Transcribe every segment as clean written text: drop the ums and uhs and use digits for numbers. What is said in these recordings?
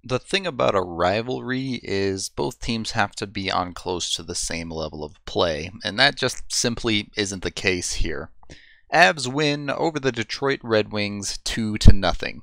The thing about a rivalry is both teams have to be on close to the same level of play, and that just simply isn't the case here. Avs win over the Detroit Red Wings 2-0.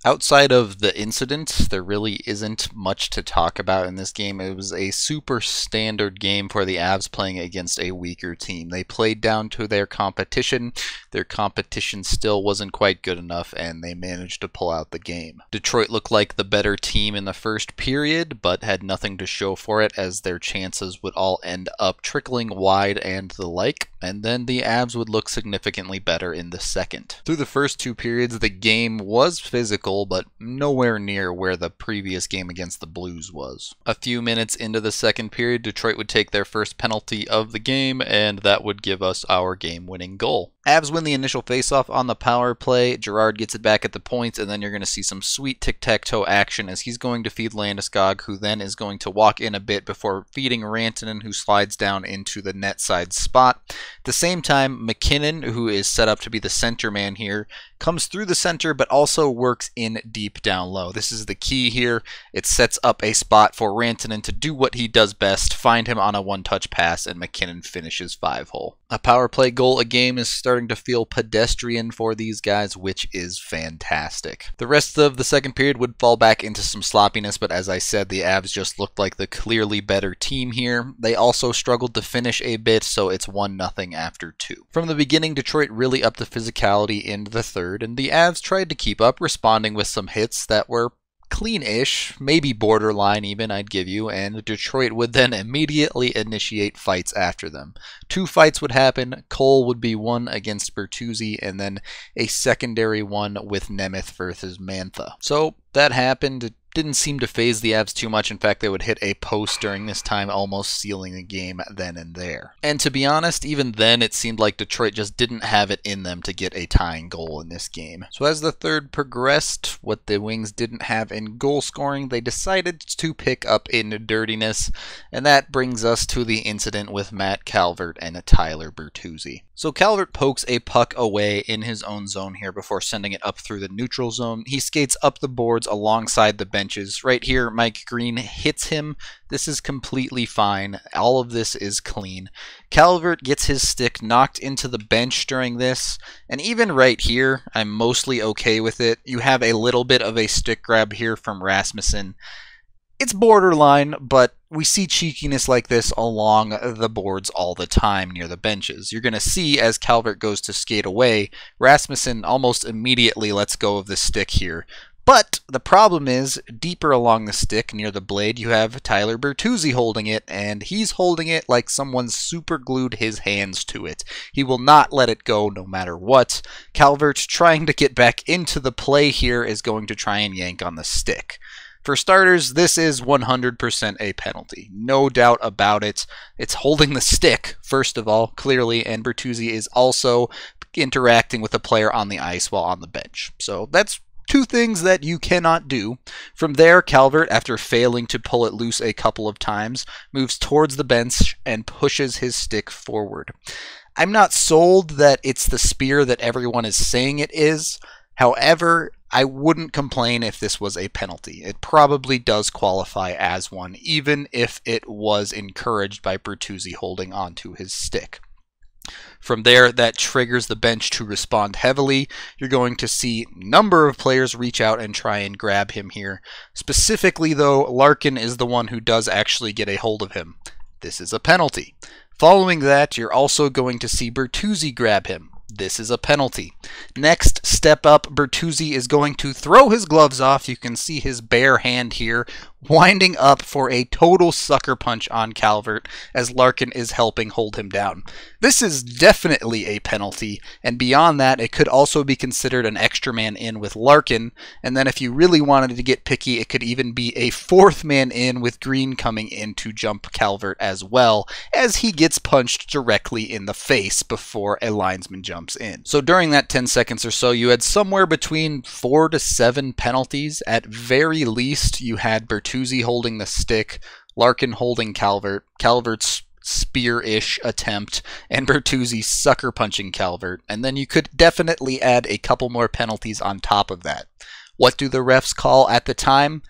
Outside of the incident, there really isn't much to talk about in this game. It was a super standard game for the Avs playing against a weaker team. They played down to their competition. Their competition still wasn't quite good enough, and they managed to pull out the game. Detroit looked like the better team in the first period, but had nothing to show for it, as their chances would all end up trickling wide and the like, and then the Avs would look significantly better in the second. Through the first two periods, the game was physical, but nowhere near where the previous game against the Blues was. A few minutes into the second period, Detroit would take their first penalty of the game, and that would give us our game-winning goal. Avs win the initial faceoff on the power play. Gerard gets it back at the point, and then you're going to see some sweet tic-tac-toe action as he's going to feed Landeskog, who then is going to walk in a bit before feeding Rantanen, who slides down into the net side spot. At the same time, McKinnon, who is set up to be the center man here, comes through the center but also works in deep down low. This is the key here. It sets up a spot for Rantanen to do what he does best, find him on a one-touch pass, and McKinnon finishes 5-hole. A power play goal a game is starting to feel pedestrian for these guys, which is fantastic. The rest of the second period would fall back into some sloppiness, but as I said, the Avs just looked like the clearly better team here. They also struggled to finish a bit, so it's 1-0 after 2. From the beginning, Detroit really upped the physicality in the third, and the Avs tried to keep up, responding with some hits that were clean-ish, maybe borderline even, I'd give you, and Detroit would then immediately initiate fights after them. 2 fights would happen. Cole would be one against Bootuzzi, and then a secondary one with Nemeth versus Mantha. So that happened. It didn't seem to faze the Avs too much. In fact, they would hit a post during this time, almost sealing the game then and there. And to be honest, even then it seemed like Detroit just didn't have it in them to get a tying goal in this game. So as the third progressed, what the Wings didn't have in goal scoring, they decided to pick up in dirtiness, and that brings us to the incident with Matt Calvert and Tyler Bootuzzi. So Calvert pokes a puck away in his own zone here before sending it up through the neutral zone. He skates up the boards alongside the benches. Right here, Mike Green hits him. This is completely fine. All of this is clean. Calvert gets his stick knocked into the bench during this, and even right here, I'm mostly okay with it. You have a little bit of a stick grab here from Rasmussen. It's borderline, but we see cheekiness like this along the boards all the time near the benches. You're going to see as Calvert goes to skate away, Rasmussen almost immediately lets go of the stick here. But the problem is, deeper along the stick near the blade, you have Tyler Bootuzzi holding it, and he's holding it like someone super glued his hands to it. He will not let it go no matter what. Calvert, trying to get back into the play here, is going to try and yank on the stick. For starters, this is 100% a penalty. No doubt about it. It's holding the stick, first of all, clearly, and Bootuzzi is also interacting with the player on the ice while on the bench. So that's 2 things that you cannot do. From there, Calvert, after failing to pull it loose a couple of times, moves towards the bench and pushes his stick forward. I'm not sold that it's the spear that everyone is saying it is. However, I wouldn't complain if this was a penalty. It probably does qualify as one, even if it was encouraged by Bootuzzi holding onto his stick. From there, that triggers the bench to respond heavily. You're going to see a number of players reach out and try and grab him here. Specifically, though, Larkin is the one who does actually get a hold of him. This is a penalty. Following that, you're also going to see Bootuzzi grab him. This is a penalty. Next, step up, Bootuzzi is going to throw his gloves off. You can see his bare hand here, winding up for a total sucker punch on Calvert as Larkin is helping hold him down. This is definitely a penalty, and beyond that, it could also be considered an extra man in with Larkin, and then if you really wanted to get picky, it could even be a 4th man in with Green coming in to jump Calvert as well, as he gets punched directly in the face before a linesman jumps in. So during that 10 seconds or so, you had somewhere between 4 to 7 penalties. At very least, you had Bootuzzi holding the stick, Larkin holding Calvert, Calvert's spear-ish attempt and Bootuzzi sucker punching Calvert, and then you could definitely add a couple more penalties on top of that. What do the refs call at the time?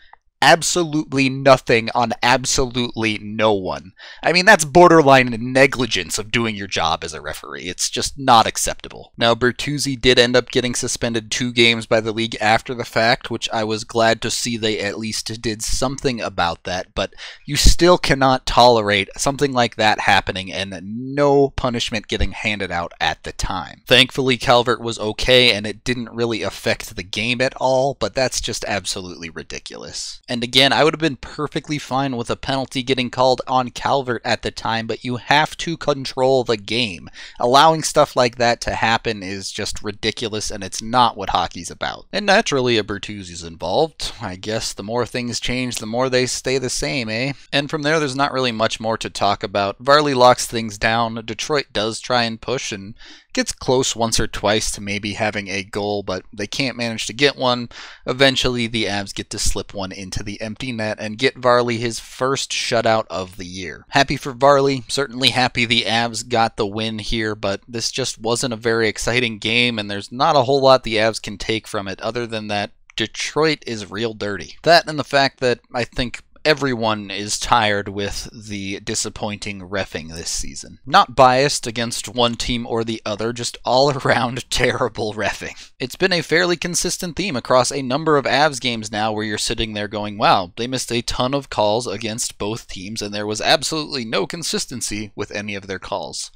Absolutely nothing on absolutely no one. I mean, that's borderline negligence of doing your job as a referee. It's just not acceptable. Now, Bootuzzi did end up getting suspended 2 games by the league after the fact, which I was glad to see they at least did something about that, but you still cannot tolerate something like that happening and no punishment getting handed out at the time. Thankfully, Calvert was okay and it didn't really affect the game at all, but that's just absolutely ridiculous. And again, I would have been perfectly fine with a penalty getting called on Calvert at the time, but you have to control the game. Allowing stuff like that to happen is just ridiculous, and it's not what hockey's about. And naturally, a Bootuzzi's involved. I guess the more things change, the more they stay the same, eh? And from there's not really much more to talk about. Varley locks things down. Detroit does try and push and gets close once or twice to maybe having a goal, but they can't manage to get one. Eventually, the Avs get to slip one into the empty net and get Varley his first shutout of the year. Happy for Varley, certainly happy the Avs got the win here, but this just wasn't a very exciting game, and there's not a whole lot the Avs can take from it other than that Detroit is real dirty. That and the fact that I think everyone is tired with the disappointing reffing this season. Not biased against one team or the other, just all around terrible reffing. It's been a fairly consistent theme across a number of Avs games now where you're sitting there going, wow, they missed a ton of calls against both teams and there was absolutely no consistency with any of their calls.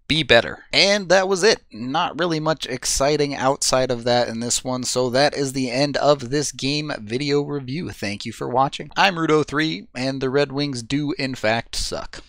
Be better. And that was it. Not really much exciting outside of that in this one, so that is the end of this game video review. Thank you for watching. I'm Rudo3, and the Red Wings do in fact suck.